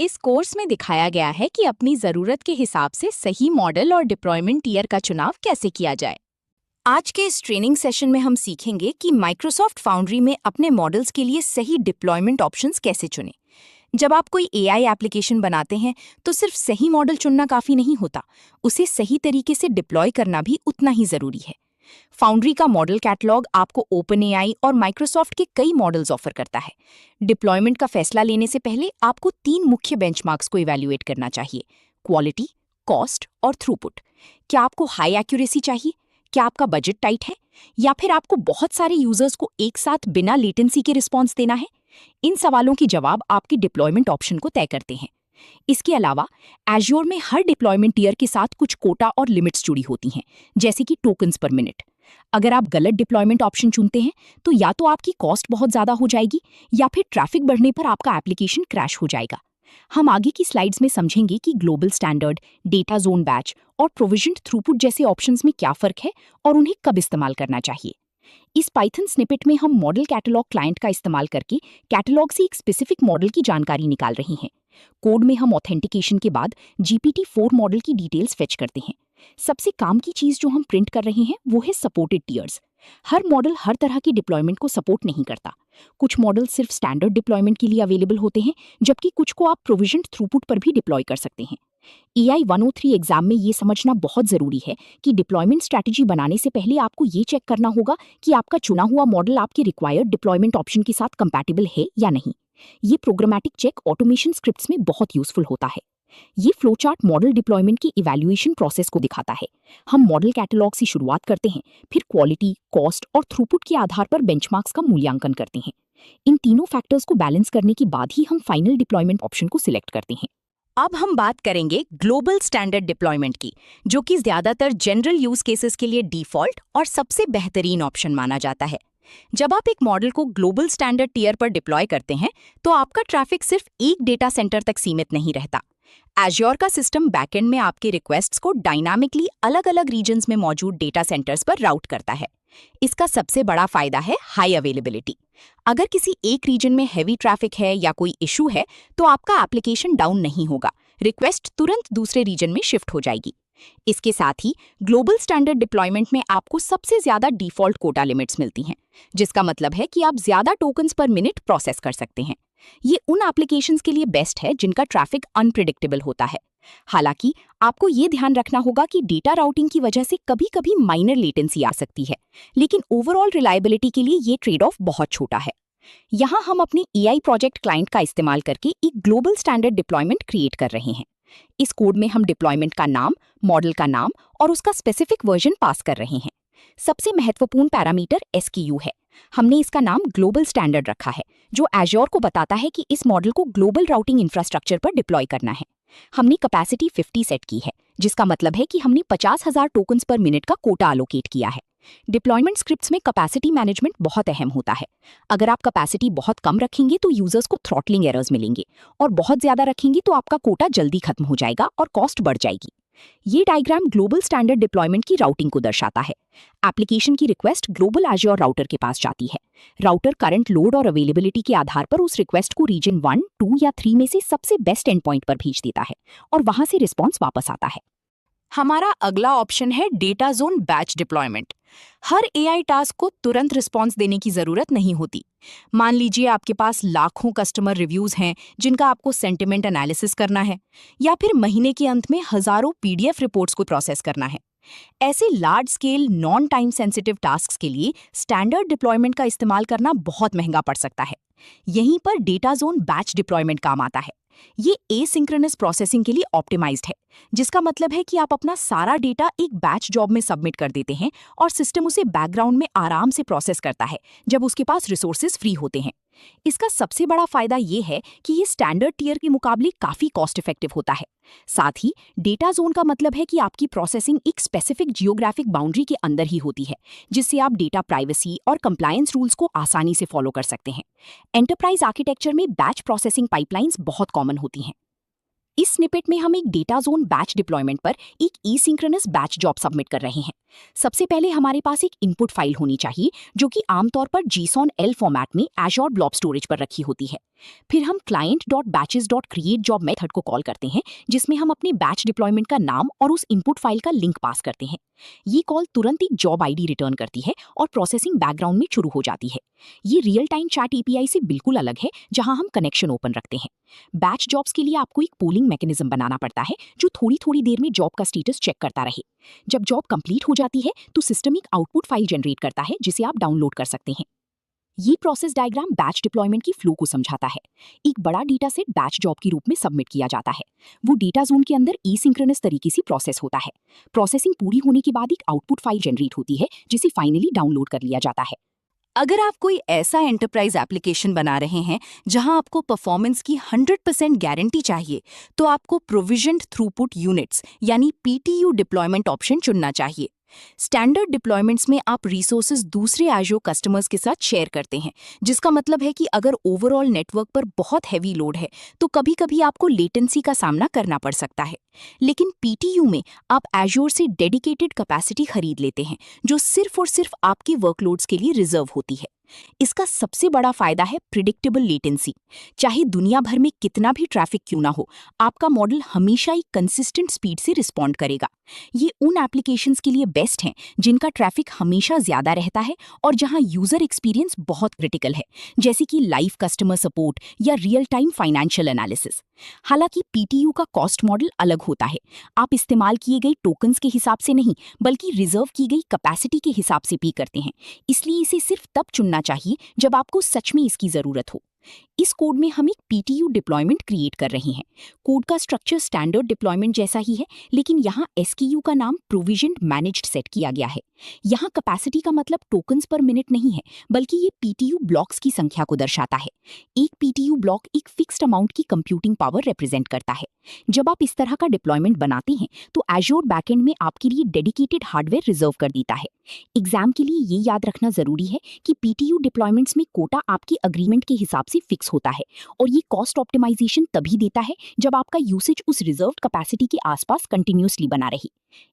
इस कोर्स में दिखाया गया है कि अपनी जरूरत के हिसाब से सही मॉडल और डिप्लॉयमेंट ईयर का चुनाव कैसे किया जाए। आज के इस ट्रेनिंग सेशन में हम सीखेंगे कि माइक्रोसॉफ्ट फाउंड्री में अपने मॉडल्स के लिए सही डिप्लॉयमेंट ऑप्शंस कैसे चुनें। जब आप कोई एआई एप्लीकेशन बनाते हैं तो सिर्फ सही मॉडल चुनना काफी नहीं होता, उसे सही तरीके से डिप्लॉय करना भी उतना ही जरूरी है। फाउंड्री का मॉडल कैटलॉग आपको ओपन एआई और माइक्रोसॉफ्ट के कई मॉडल्स ऑफर करता है। डिप्लॉयमेंट का फैसला लेने से पहले आपको 3 मुख्य बेंचमार्क्स को इवैल्यूएट करना चाहिए: क्वालिटी, कॉस्ट और थ्रूपुट। क्या आपको हाई एक्यूरेसी चाहिए? क्या आपका बजट टाइट है? या फिर आपको बहुत सारे यूजर्स को एक साथ बिना लेटेंसी के रिस्पॉन्स देना है? इन सवालों के जवाब आपकी डिप्लॉयमेंट ऑप्शन को तय करते हैं। इसके अलावा एज्योर में हर डिप्लॉयमेंट ईयर के साथ कुछ कोटा और लिमिट्स जुड़ी होती हैं, जैसे कि टोकन्स पर मिनट। अगर आप गलत डिप्लॉयमेंट ऑप्शन चुनते हैं तो या तो आपकी कॉस्ट बहुत ज्यादा हो जाएगी या फिर ट्रैफिक बढ़ने पर आपका एप्लीकेशन क्रैश हो जाएगा। हम आगे की स्लाइड्स में समझेंगे कि global standard, data zone batch और प्रोविजन्ड थ्रूपुट जैसे ऑप्शंस में क्या फर्क है और उन्हें कब इस्तेमाल करना चाहिए। इस पाइथन स्निपेट में हम मॉडल कैटलॉग क्लाइंट का इस्तेमाल करके कैटलॉग से एक स्पेसिफिक मॉडल की जानकारी निकाल रहे हैं। कोड में हम ऑथेंटिकेशन के बाद GPT-4 मॉडल की डिटेल्स फेच करते हैं। सबसे काम की चीज जो हम प्रिंट कर रहे हैं वो है सपोर्टेड टीयर्स। हर मॉडल हर तरह की डिप्लॉयमेंट को सपोर्ट नहीं करता। कुछ मॉडल सिर्फ स्टैंडर्ड डिप्लॉयमेंट के लिए अवेलेबल होते हैं, जबकि कुछ को आप प्रोविजन्ड थ्रूपुट पर भी डिप्लॉय कर सकते हैं। EI 103 एग्जाम में ये समझना बहुत जरूरी है कि डिप्लॉयमेंट स्ट्रैटेजी बनाने से पहले आपको ये चेक करना होगा कि आपका चुना हुआ मॉडल आपके रिक्वायर्ड डिप्लॉयमेंट ऑप्शन के साथ कंपैटिबल है या नहीं। ये प्रोग्रामेटिक चेक ऑटोमेशन स्क्रिप्ट्स में बहुत यूजफुल होता है। ये फ्लोचार्ट मॉडल डिप्लॉयमेंट की इवैल्यूएशन प्रोसेस को दिखाता है। हम मॉडल कैटलॉग से शुरुआत करते हैं, फिर क्वालिटी, कॉस्ट और थ्रूपुट के आधार पर बेंचमार्क्स का मूल्यांकन करते हैं। इन तीनों फैक्टर्स को बैलेंस करने के बाद ही हम फाइनल डिप्लॉयमेंट ऑप्शन को सिलेक्ट करते हैं। अब हम बात करेंगे ग्लोबल स्टैंडर्ड डिप्लॉयमेंट की, जो कि ज्यादातर जनरल यूज केसेस के लिए डिफॉल्ट और सबसे बेहतरीन ऑप्शन माना जाता है। जब आप एक मॉडल को ग्लोबल स्टैंडर्ड टीयर पर डिप्लॉय करते हैं तो आपका ट्रैफिक सिर्फ एक डेटा सेंटर तक सीमित नहीं रहता। एज्योर का सिस्टम बैकएंड में आपके रिक्वेस्ट्स को डायनामिकली अलग अलग रीजन्स में मौजूद डेटा सेंटर्स पर राउट करता है। इसका सबसे बड़ा फायदा है हाई अवेलेबिलिटी। अगर किसी एक रीजन में हेवी ट्रैफिक है या कोई इशू है तो आपका एप्लीकेशन डाउन नहीं होगा, रिक्वेस्ट तुरंत दूसरे रीजन में शिफ्ट हो जाएगी। इसके साथ ही ग्लोबल स्टैंडर्ड डिप्लॉयमेंट में आपको सबसे ज्यादा डिफॉल्ट कोटा लिमिट्स मिलती हैं, जिसका मतलब है कि आप ज्यादा टोकन्स पर मिनट प्रोसेस कर सकते हैं। ये उन एप्लीकेशंस के लिए बेस्ट है जिनका ट्रैफिक अनप्रिडिक्टेबल होता है। हालांकि आपको ये ध्यान रखना होगा कि डेटा राउटिंग की वजह से कभी-कभी माइनर लेटेंसी आ सकती है, लेकिन ओवरऑल रिलायबिलिटी के लिए ये ट्रेड ऑफ बहुत छोटा है। यहाँ हम अपनी EI प्रोजेक्ट क्लाइंट का इस्तेमाल करके एक ग्लोबल स्टैंडर्ड डिप्लॉयमेंट क्रिएट कर रहे हैं। इस कोड में हम डिप्लॉयमेंट का नाम, मॉडल का नाम और उसका स्पेसिफिक वर्जन पास कर रहे हैं। सबसे महत्वपूर्ण पैरामीटर SKU है। हमने इसका नाम ग्लोबल स्टैंडर्ड रखा है, जो एज्योर को बताता है कि इस मॉडल को ग्लोबल राउटिंग इंफ्रास्ट्रक्चर पर डिप्लॉय करना है। हमने कैपेसिटी 50 सेट की है, जिसका मतलब है कि हमने 50,000 टोकन्स पर मिनट का कोटा एलोकेट किया है। डिप्लॉयमेंट स्क्रिप्ट्स में कैपेसिटी मैनेजमेंट बहुत अहम होता है। अगर आप कैपेसिटी बहुत कम रखेंगे तो यूजर्स को थ्रॉटलिंग एरर्स मिलेंगे, और बहुत ज्यादा रखेंगे तो आपका कोटा जल्दी खत्म हो जाएगा और कॉस्ट बढ़ जाएगी। ये डायग्राम ग्लोबल स्टैंडर्ड डिप्लॉयमेंट की राउटिंग को दर्शाता है। एप्लीकेशन की रिक्वेस्ट ग्लोबल एज्योर राउटर के पास जाती है। राउटर करंट लोड और अवेलेबिलिटी के आधार पर उस रिक्वेस्ट को रीजन 1, 2 या 3 में से सबसे बेस्ट एंड पॉइंट पर भेज देता है और वहां से रिस्पॉन्स वापस आता है। हमारा अगला ऑप्शन है डेटा जोन बैच डिप्लॉयमेंट। हर एआई टास्क को तुरंत रिस्पॉन्स देने की जरूरत नहीं होती। मान लीजिए आपके पास लाखों कस्टमर रिव्यूज हैं जिनका आपको सेंटिमेंट एनालिसिस करना है, या फिर महीने के अंत में हजारों PDF रिपोर्ट्स को प्रोसेस करना है। ऐसे large scale non time sensitive tasks के लिए स्टैंडर्ड डिप्लॉयमेंट का इस्तेमाल करना बहुत महंगा पड़ सकता है। यहीं पर डेटा जोन बैच डिप्लॉयमेंट काम आता है। ये एसिंक्रोनस प्रोसेसिंग के लिए ऑप्टिमाइज्ड है, जिसका मतलब है कि आप अपना सारा डेटा एक बैच जॉब में सबमिट कर देते हैं और सिस्टम उसे बैकग्राउंड में आराम से प्रोसेस करता है जब उसके पास रिसोर्सेज फ्री होते हैं। इसका सबसे बड़ा फायदा ये है कि ये स्टैंडर्ड टियर के मुकाबले काफी कॉस्ट इफेक्टिव होता है। साथ ही डेटा जोन का मतलब है कि आपकी प्रोसेसिंग एक स्पेसिफिक जियोग्राफिक बाउंड्री के अंदर ही होती है, जिससे आप डेटा प्राइवेसी और कंप्लायंस रूल्स को आसानी से फॉलो कर सकते हैं। एंटरप्राइज आर्किटेक्चर में बैच प्रोसेसिंग पाइपलाइंस बहुत कॉमन होती हैं। इस स्निपेट में हम एक डेटा जोन बैच डिप्लॉयमेंट पर एक एसिंक्रोनस बैच जॉब सबमिट कर रहे हैं। सबसे पहले हमारे पास एक इनपुट फाइल होनी चाहिए जो कि आमतौर पर JSON-L फॉर्मेट में एज्योर ब्लॉब स्टोरेज पर रखी होती है। फिर हम client.batches.create जॉब मेथड को कॉल करते हैं, जिसमें हम अपने बैच डिप्लॉयमेंट का नाम और उस इनपुट फाइल का लिंक पास करते हैं। ये कॉल तुरंत एक जॉब आईडी रिटर्न करती है और प्रोसेसिंग बैकग्राउंड में शुरू हो जाती है। ये रियल टाइम चैट एपीआई से बिल्कुल अलग है, जहां हम कनेक्शन ओपन रखते हैं। बैच जॉब्स के लिए आपको एक पोलिंग मैकेनिज्म बनाना पड़ता है, जो थोड़ी थोड़ी देर में जॉब का स्टेटस चेक करता रहे। जब जॉब कंप्लीट हो जाती है तो सिस्टम एक आउटपुट फाइल जनरेट करता है, जिसे आप डाउनलोड कर सकते हैं। ये प्रोसेस डायग्राम बैच डिप्लॉयमेंट की फ्लो को समझाता है। एक बड़ा डेटा सेट बैच जॉब के रूप में सबमिट किया जाता है। वो डेटा जोन के अंदर एसिंक्रोनस तरीके से प्रोसेस होता है। प्रोसेसिंग पूरी होने के बाद एक आउटपुट फाइल जनरेट होती है, जिसे फाइनली डाउनलोड कर लिया जाता है। अगर आप कोई ऐसा एंटरप्राइज एप्लीकेशन बना रहे हैं जहां आपको परफॉर्मेंस की 100% गारंटी चाहिए, तो आपको प्रोविजन्ड थ्रूपुट यूनिट्स यानी पीटीयू डिप्लॉयमेंट ऑप्शन चुनना चाहिए। स्टैंडर्ड डिप्लॉयमेंट्स में आप रिसोर्सेज दूसरे एज़्योर कस्टमर्स के साथ शेयर करते हैं, जिसका मतलब है कि अगर ओवरऑल नेटवर्क पर बहुत हैवी लोड है तो कभी-कभी आपको लेटेंसी का सामना करना पड़ सकता है। लेकिन पीटीयू में आप एज़्योर से डेडिकेटेड कैपेसिटी खरीद लेते हैं, जो सिर्फ और सिर्फ आपके वर्कलोड्स के लिए रिजर्व होती है। इसका सबसे बड़ा फायदा है प्रिडिक्टेबल लेटेंसी। चाहे दुनिया भर में कितना भी ट्रैफिक क्यों ना हो, आपका मॉडल हमेशा एक कंसिस्टेंट स्पीड से रिस्पॉन्ड करेगा। ये उन एप्लीकेशंस के लिए बेस्ट हैं जिनका ट्रैफिक हमेशा ज्यादा रहता है और जहां यूजर एक्सपीरियंस बहुत क्रिटिकल है, जैसे कि लाइव कस्टमर सपोर्ट या रियल टाइम फाइनेंशियल एनालिसिस। हालांकि पीटीयू का कॉस्ट मॉडल अलग होता है। आप इस्तेमाल किए गए टोकन्स के हिसाब से नहीं, बल्कि रिजर्व की गई कैपेसिटी के हिसाब से पे करते हैं। इसलिए इसे सिर्फ तब चुनना चाहिए जब आपको सच में इसकी जरूरत हो। इस कोड में हम एक पीटीयू डिप्लॉयमेंट क्रिएट कर रहे हैं। कोड का स्ट्रक्चर स्टैंडर्ड डिप्लॉयमेंट जैसा ही है, लेकिन यहाँ एसक्यू का नाम प्रोविजन्ड मैनेज्ड सेट किया गया है। यहाँ कैपेसिटी का मतलब टोकन्स पर मिनट नहीं है, बल्कि ये पीटीयू ब्लॉक्स की संख्या को दर्शाता है। एक पीटीयू ब्लॉक एक फिक्स्ड अमाउंट की कंप्यूटिंग पावर रिप्रेजेंट करता है। जब आप इस तरह का डिप्लॉयमेंट बनाते हैं तो एज़्योर बैकएंड में आपके लिए डेडिकेटेड हार्डवेयर रिजर्व कर देता है। एग्जाम के लिए ये याद रखना जरूरी है कि पीटीयू डिप्लॉयमेंट्स में कोटा आपकी अग्रीमेंट के हिसाब से फिक्स होता है, और ये कॉस्ट ऑप्टिमाइजेशन तभी देता है जब आपका यूसेज उस रिजर्व्ड कैपेसिटी के आसपास कंटिन्यूअसली बना रहे।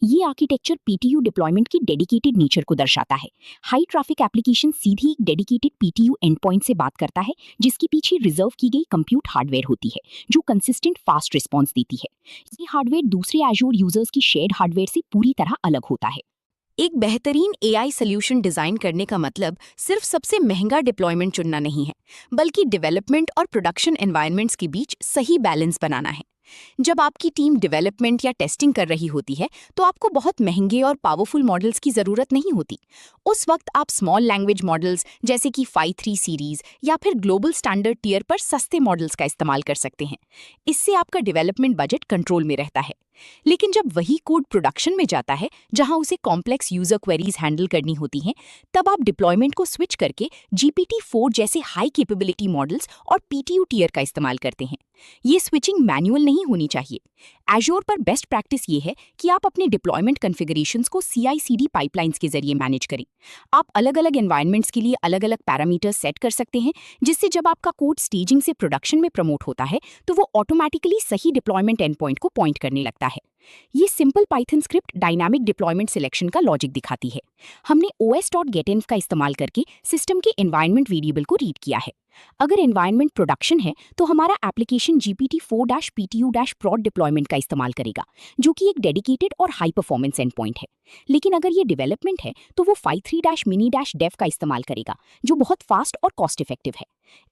ये आर्किटेक्चर पीटीयू डिप्लॉयमेंट की डेडिकेटेड नेचर को दर्शाता है। हाई ट्रैफिक एप्लीकेशन सीधी एक डेडिकेटेड पीटीयू एंड पॉइंट से बात करता है, जिसके पीछे रिजर्व की गई कंप्यूट हार्डवेयर होती है, जो कंसिस्टेंट फास्ट रिस्पॉन्स देती है। ये हार्डवेयर दूसरे एज़्योर यूजर्स की शेयर्ड हार्डवेयर से पूरी तरह अलग होता है। एक बेहतरीन एआई सॉल्यूशन डिजाइन करने का मतलब सिर्फ सबसे महंगा डिप्लॉयमेंट चुनना नहीं है, बल्कि डेवलपमेंट और प्रोडक्शन एनवायरनमेंट्स के बीच सही बैलेंस बनाना है। जब आपकी टीम डेवलपमेंट या टेस्टिंग कर रही होती है, तो आपको बहुत महंगे और पावरफुल मॉडल्स की जरूरत नहीं होती। उस वक्त आप स्मॉल लैंग्वेज मॉडल्स जैसे कि Phi 3 सीरीज या फिर ग्लोबल स्टैंडर्ड टियर पर सस्ते मॉडल्स का इस्तेमाल कर सकते हैं। इससे आपका डेवलपमेंट बजट कंट्रोल में रहता है। लेकिन जब वही कोड प्रोडक्शन में जाता है, जहां उसे कॉम्प्लेक्स यूजर क्वेरीज हैंडल करनी होती हैं, तब आप डिप्लॉयमेंट को स्विच करके GPT-4 जैसे हाई कैपेबिलिटी मॉडल्स और पीटीयू टियर का इस्तेमाल करते हैं। ये स्विचिंग मैनुअल नहीं होनी चाहिए। एज़्योर पर बेस्ट प्रैक्टिस ये है कि आप अपने डिप्लॉयमेंट कॉन्फ़िगरेशंस को CI/CD पाइपलाइंस के जरिए मैनेज करें। आप अलग-अलग एनवायरनमेंट्स के लिए अलग-अलग पैरामीटर्स सेट कर सकते हैं, जिससे जब आपका कोड स्टेजिंग से प्रोडक्शन में प्रमोट होता है, तो वो ऑटोमेटिकली सही डिप्लॉयमेंट एंड पॉइंट को पॉइंट करने लगता है। ये simple Python script dynamic deployment selection का लॉजिक दिखाती है। हमने os.getenv का इस्तेमाल करके सिस्टम के एनवायरनमेंट वेरिएबल को रीड किया है। अगर एनवायरनमेंट प्रोडक्शन है, तो हमारा एप्लीकेशन GPT-4-PTU-prod डिप्लॉयमेंट का इस्तेमाल करेगा, जो कि एक डेडिकेटेड और हाई परफॉर्मेंस एंड पॉइंट है। लेकिन अगर ये डेवलपमेंट है, तो वो Phi 3-mini-dev का इस्तेमाल करेगा, जो बहुत फास्ट और कॉस्ट इफेक्टिव है।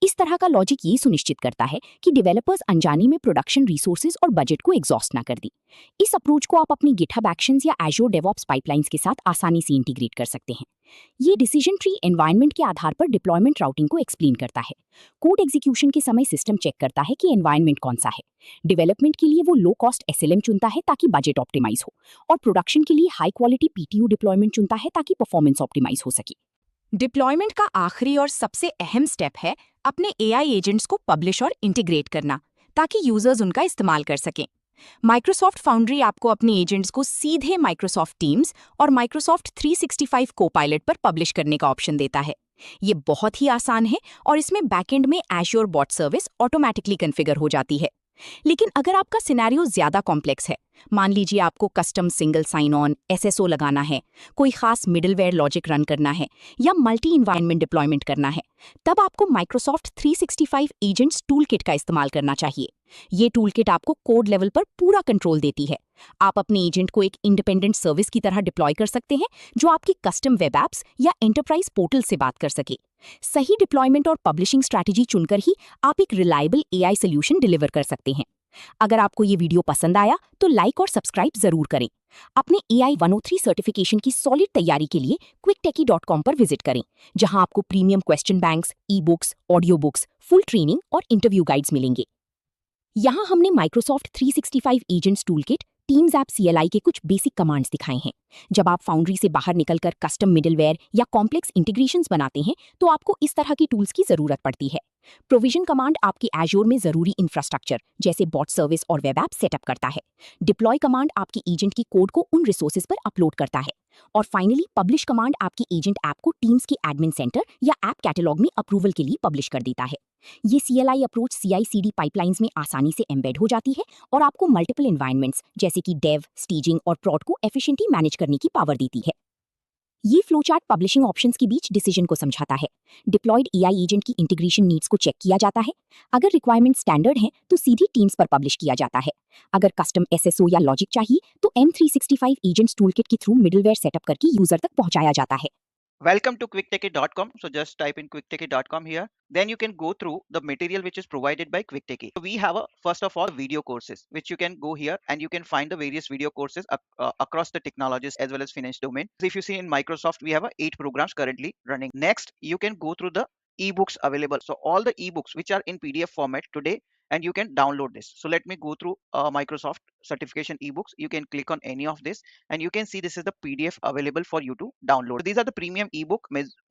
इस तरह का लॉजिक ये सुनिश्चित करता है कि डेवलपर्स अनजाने में प्रोडक्शन रिसोर्सेज और बजट को एग्जॉस्ट ना कर दें। इस अप्रोच को आप अपनी GitHub एक्शंस या Azure DevOps पाइपलाइंस के साथ आसानी से इंटीग्रेट कर सकते हैं। ये डिसीजन ट्री एनवायरनमेंट के आधार पर डिप्लॉयमेंट राउटिंग को एक्सप्लेन करता है। कोड एग्जीक्यूशन के समय सिस्टम चेक करता है कि एनवायरनमेंट कौन सा है। डेवलपमेंट के लिए वो लो कॉस्ट SLM चुनता है ताकि बजट ऑप्टिमाइज हो, और प्रोडक्शन के लिए हाई क्वालिटी PTU डिप्लॉयमेंट चुनता है ताकि परफॉर्मेंस ऑप्टिमाइज हो सके। डिप्लॉयमेंट का आखिरी और सबसे अहम स्टेप है अपने AI एजेंट्स को पब्लिश और इंटीग्रेट करना, ताकि यूजर्स उनका इस्तेमाल कर सकें। माइक्रोसॉफ्ट फाउंड्री आपको अपने एजेंट्स को सीधे माइक्रोसॉफ्ट टीम्स और माइक्रोसॉफ्ट 365 कोपायलट पर पब्लिश करने का ऑप्शन देता है। ये बहुत ही आसान है और इसमें बैकएंड में Azure bot service automatically configure हो जाती है। लेकिन अगर आपका सिनेरियो ज्यादा कॉम्प्लेक्स है, मान लीजिए आपको custom single sign on SSO लगाना है, कोई खास मिडलवेयर लॉजिक रन करना है या मल्टी इन्वायरमेंट डिप्लॉयमेंट करना है, तब आपको माइक्रोसॉफ्ट 365 एजेंट्स टूलकिट का इस्तेमाल करना चाहिए। ये टूलकिट आपको कोड लेवल पर पूरा कंट्रोल देती है। आप अपने एजेंट को एक इंडिपेंडेंट सर्विस की तरह डिप्लॉय कर सकते हैं जो आपकी कस्टम वेब एप्स या एंटरप्राइज पोर्टल से बात कर सके। सही डिप्लॉयमेंट और पब्लिशिंग स्ट्रैटेजी चुनकर ही आप एक रिलायबल एआई सोल्यूशन डिलीवर कर सकते हैं। अगर आपको ये वीडियो पसंद आया तो लाइक और सब्सक्राइब जरूर करें। अपने AI 103 सर्टिफिकेशन की सॉलिड तैयारी के लिए quicktechie.com पर विजिट करें, जहां आपको premium question banks, e books, audio books, full training और इंटरव्यू गाइड्स मिलेंगे। यहाँ हमने Microsoft 365 agents toolkit, teams app CLI के कुछ बेसिक कमांड्स दिखाए हैं। जब आप फाउंड्री से बाहर निकलकर कस्टम मिडलवेयर या कॉम्प्लेक्स इंटीग्रेशंस बनाते हैं तो आपको इस तरह की टूल्स की जरूरत पड़ती है। प्रोविजन कमांड आपके एजोर में जरूरी इंफ्रास्ट्रक्चर जैसे बॉट सर्विस और वेब ऐप सेटअप करता है। डिप्लॉय कमांड आपकी एजेंट की कोड को उन रिसोर्सेज पर अपलोड करता है। और फाइनली पब्लिश कमांड आपकी एजेंट ऐप को टीम्स के एडमिन सेंटर या ऐप कैटलॉग में अप्रूवल के लिए पब्लिश कर देता है। ये CLI अप्रोच CI/CD पाइपलाइंस में आसानी से एम्बेड हो जाती है और आपको मल्टीपल एनवायरनमेंट्स जैसे कि डेव, स्टेजिंग और प्रॉड को एफिशिएंटली मैनेज करने की पावर देती है। ये फ्लोचार्ट पब्लिशिंग ऑप्शंस के बीच डिसीजन को समझाता है। डिप्लॉयड AI एजेंट की इंटीग्रेशन नीड्स को चेक किया जाता है। अगर रिक्वायरमेंट स्टैंडर्ड हैं तो सीधी टीम्स पर पब्लिश किया जाता है। अगर कस्टम SSO या लॉजिक चाहिए तो M365 एजेंट्स टूलकिट के थ्रू मिडलवेयर सेटअप करके यूजर तक पहुंचाया जाता है। Welcome to quicktechie.com. So just type in quicktechie.com here. Then you can go through the material which is provided by Quicktechie. So we have first of all video courses which you can go here and you can find the various video courses across the technologies as well as finance domain. So if you see in Microsoft, we have 8 programs currently running. Next, you can go through the ebooks available. So all the ebooks which are in PDF format today and you can download this. So let me go through Microsoft certification ebooks. You can click on any of this and you can see this is the PDF available for you to download. So these are the premium ebook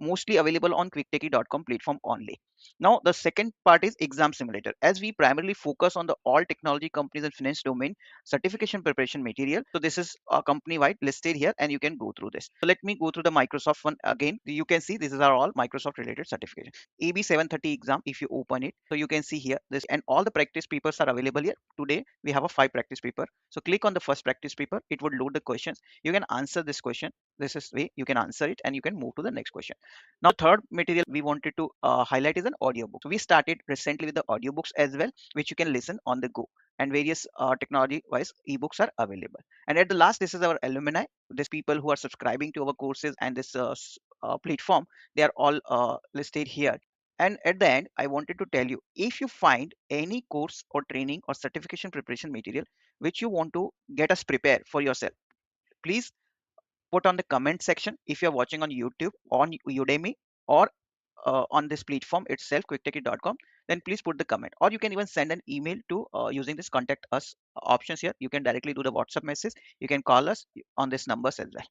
mostly available on quicktechie.com platform only. Now the second part is exam simulator. As we primarily focus on the all technology companies and finance domain certification preparation material, so this is company wide listed here and you can go through this. So let me go through the Microsoft one again. You can see this is all Microsoft related certification. AB 730 exam, if you open it, so you can see here this and all the practice papers are available here. Today we have a 5 practice paper. So click on the first practice paper. It would load the questions. You can answer this question. This is way you can answer it and you can move to the next question. Now third material we wanted to highlight is an audiobook. So we started recently with the audiobooks as well, which you can listen on the go, and various technology wise ebooks are available. And at the last, this is our alumni. These people who are subscribing to our courses and this platform, they are all listed here. And at the end, I wanted to tell you, if you find any course or training or certification preparation material which you want to get us prepare for yourself, please put on the comment section. If you're watching on YouTube, on Udemy, or on this platform itself, quicktechie.com, then please put the comment, or you can even send an email to using this contact us options here. You can directly do the WhatsApp message. You can call us on this numbers as well.